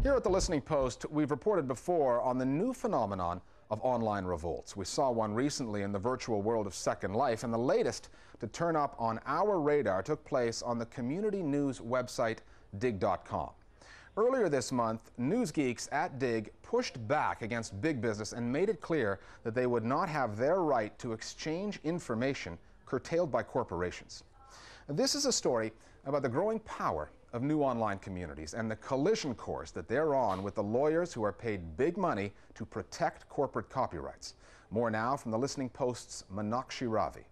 Here at the Listening Post, we've reported before on the new phenomenon of online revolts. We saw one recently in the virtual world of Second Life, and the latest to turn up on our radar took place on the community news website dig.com. Earlier this month, news geeks at Dig pushed back against big business and made it clear that they would not have their right to exchange information curtailed by corporations. This is a story about the growing power of new online communities and the collision course that they're on with the lawyers who are paid big money to protect corporate copyrights. More now from the Listening Post's Meenakshi Ravi.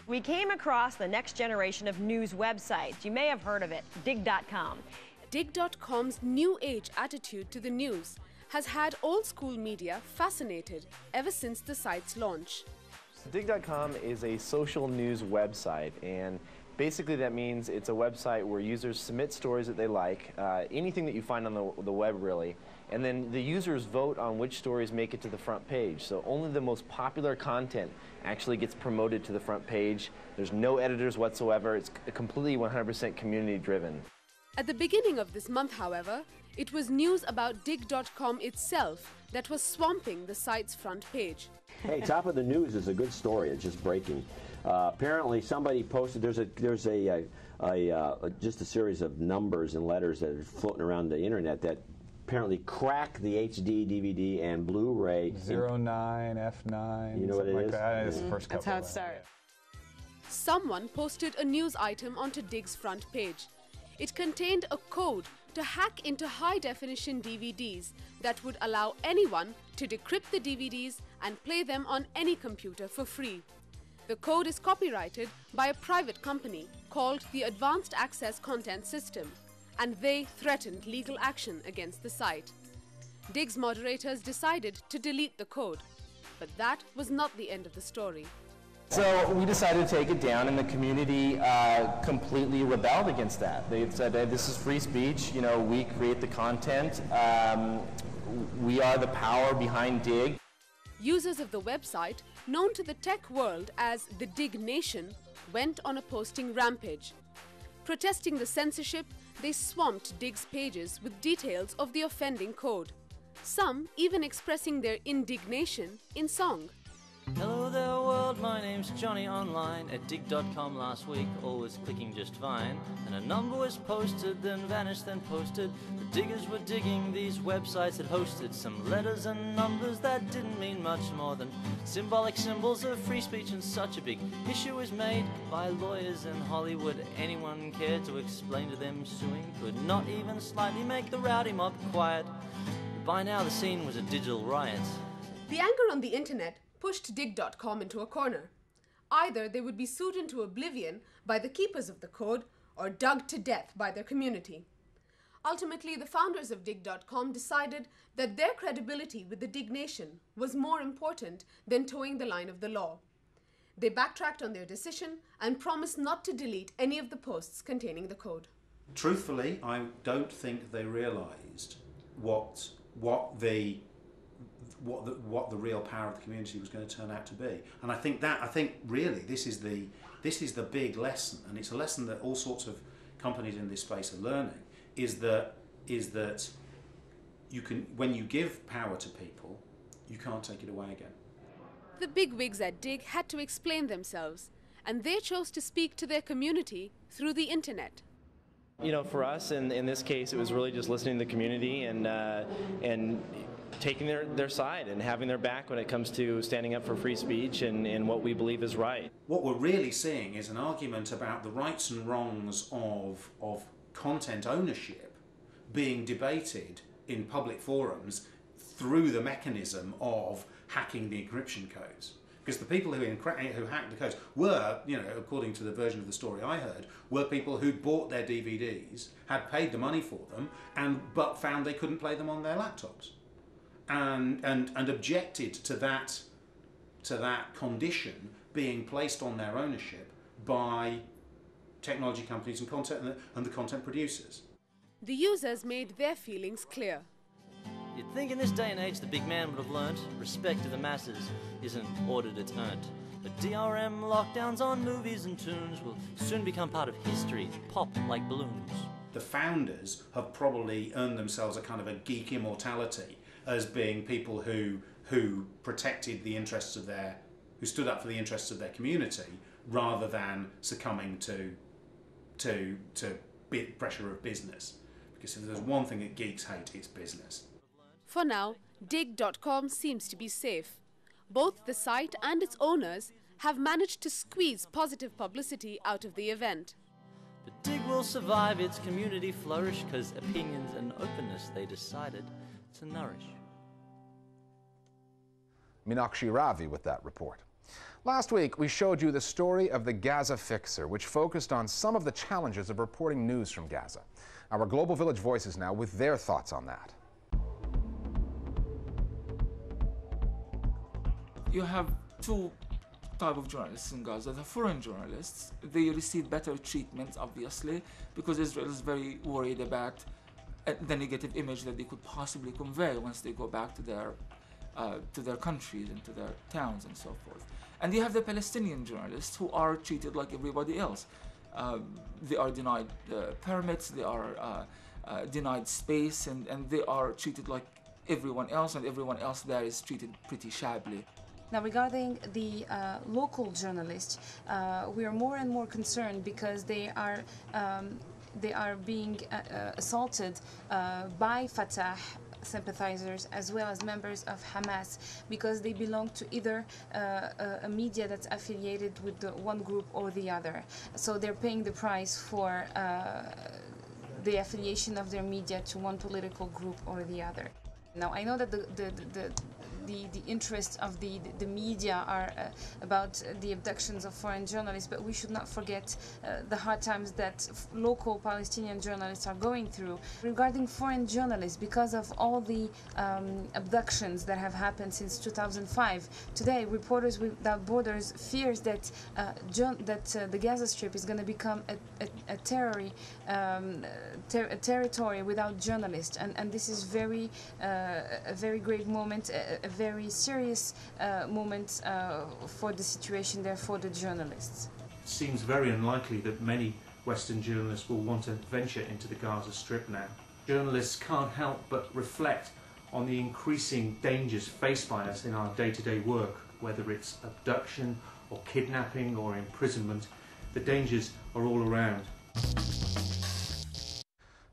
We came across the next generation of news websites. You may have heard of it, dig.com. Dig.com's new age attitude to the news has had old school media fascinated ever since the site's launch. So Dig.com is a social news website, and basically that means it's a website where users submit stories that they like, anything that you find on the web really, and then the users vote on which stories make it to the front page. So only the most popular content actually gets promoted to the front page. There's no editors whatsoever. It's completely 100% community driven. At the beginning of this month, however, it was news about dig.com itself that was swamping the site's front page. Hey, top of the news is a good story. It's just breaking. Apparently, somebody posted. There's just a series of numbers and letters that are floating around the internet that apparently crack the HD, DVD, and Blu-ray. 09, F9. You know what it is? It's the first couple. That's how it started. Someone posted a news item onto Dig's front page. It contained a code to hack into high-definition DVDs that would allow anyone to decrypt the DVDs and play them on any computer for free. The code is copyrighted by a private company called the Advanced Access Content System, and they threatened legal action against the site. Dig's moderators decided to delete the code, but that was not the end of the story. So we decided to take it down, and the community completely rebelled against that. They said, hey, this is free speech, you know, we create the content, we are the power behind Dig. Users of the website, known to the tech world as the Dig Nation, went on a posting rampage. Protesting the censorship, they swamped Dig's pages with details of the offending code, some even expressing their indignation in song. Hello there world, my name's Johnny online at dig.com last week, all was clicking just fine, and a number was posted, then vanished, then posted. The diggers were digging these websites that hosted some letters and numbers that didn't mean much more than symbolic symbols of free speech, and such a big issue was made by lawyers in Hollywood. Anyone cared to explain to them suing could not even slightly make the rowdy mob quiet. By now the scene was a digital riot. The anger on the internet pushed dig.com into a corner. Either they would be sued into oblivion by the keepers of the code or dug to death by their community. Ultimately, the founders of dig.com decided that their credibility with the Dig Nation was more important than towing the line of the law. They backtracked on their decision and promised not to delete any of the posts containing the code. Truthfully, I don't think they realised what the real power of the community was going to turn out to be, and I think really this is the big lesson, and it's a lesson that all sorts of companies in this space are learning. Is that you can, when you give power to people, you can't take it away again. The bigwigs at Dig had to explain themselves, and they chose to speak to their community through the internet. You know, for us, in this case, it was really just listening to the community and taking their side and having their back when it comes to standing up for free speech and what we believe is right. What we're really seeing is an argument about the rights and wrongs of content ownership being debated in public forums through the mechanism of hacking the encryption codes. Because the people who hacked the codes were, you know, according to the version of the story I heard, were people who'd bought their DVDs, had paid the money for them, but found they couldn't play them on their laptops, and objected to that condition being placed on their ownership by technology companies and the content producers. The users made their feelings clear. You'd think in this day and age the big man would have learnt respect to the masses isn't ordered, it's earned. But DRM lockdowns on movies and tunes will soon become part of history, pop like balloons. The founders have probably earned themselves a kind of a geek immortality as being people who protected the interests of who stood up for the interests of their community rather than succumbing to pressure of business. Because if there's one thing that geeks hate, it's business. For now, dig.com seems to be safe. Both the site and its owners have managed to squeeze positive publicity out of the event. But Dig will survive, its community flourish, because opinions and openness they decided to nourish. Meenakshi Ravi with that report. Last week, we showed you the story of the Gaza Fixer, which focused on some of the challenges of reporting news from Gaza. Our Global Village Voices now with their thoughts on that. You have two types of journalists in Gaza. The foreign journalists, they receive better treatment, obviously, because Israel is very worried about the negative image that they could possibly convey once they go back to their countries and to their towns and so forth. And you have the Palestinian journalists who are treated like everybody else. They are denied permits, they are denied space, and they are treated like everyone else, and everyone else there is treated pretty shabbily. Now, regarding the local journalists, we are more and more concerned because they are being assaulted by Fatah sympathizers as well as members of Hamas, because they belong to either a media that's affiliated with the one group or the other. So they're paying the price for the affiliation of their media to one political group or the other. Now, I know that the interests of the media are about the abductions of foreign journalists, but we should not forget the hard times that local Palestinian journalists are going through. Regarding foreign journalists, because of all the abductions that have happened since 2005, today Reporters Without Borders fears that the Gaza Strip is going to become a territory without journalists, and this is a very great moment, a very serious moment for the situation there for the journalists. It seems very unlikely that many Western journalists will want to venture into the Gaza Strip now. Journalists can't help but reflect on the increasing dangers faced by us in our day-to-day work, whether it's abduction or kidnapping or imprisonment. The dangers are all around.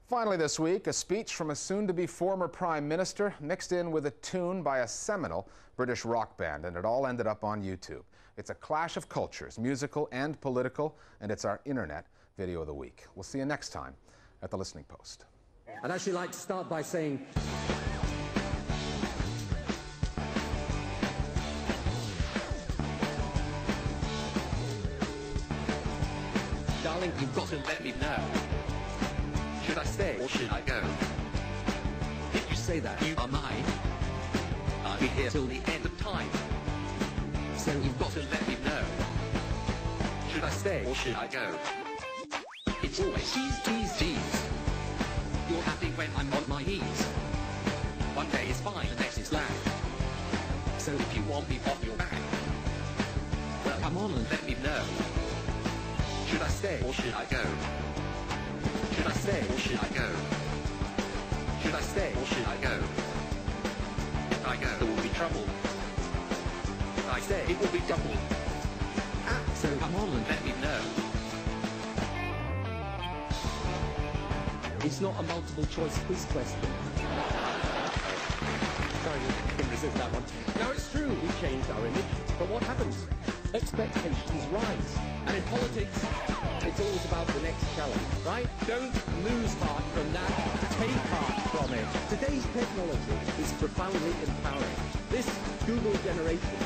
Finally this week, a speech from a soon-to-be former Prime Minister mixed in with a tune by a seminal British rock band, and it all ended up on YouTube. It's a clash of cultures, musical and political, and it's our internet video of the week. We'll see you next time at The Listening Post. I'd actually like to start by saying darling, you've got to let me know. Should I stay or should I go? If you say that you are mine, I'll be here till the end of time. So you've got to let me know. Should I stay or should I go? It's always tease, tease, tease. You're happy when I'm on my knees. One day is fine, the next is lag. So if you want me off your back, well, come on and let me know. Should I stay or should I go? Should I stay or should I go? Should I stay or should I go? If I go, there will be trouble. If I stay, it will be double. So come on and let me know. It's not a multiple choice quiz question. Sorry, I couldn't resist that one. Now it's true, we've changed our image, but what happens? Expectations rise. And in politics, it's always about the next challenge, right? Don't lose heart from that, take heart from it. Today's technology is profoundly empowering. This Google generation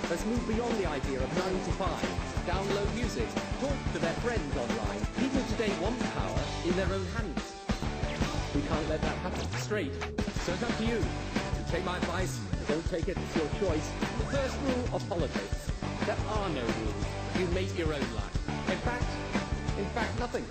has moved beyond the idea of 9 to 5. Download music, talk to their friends online. People today want power in their own hands. We can't let that happen. Straight. So it's up to you to take my advice. Don't take it, it's your choice. The first rule of politics: there are no rules. You make your own life. In fact, nothing.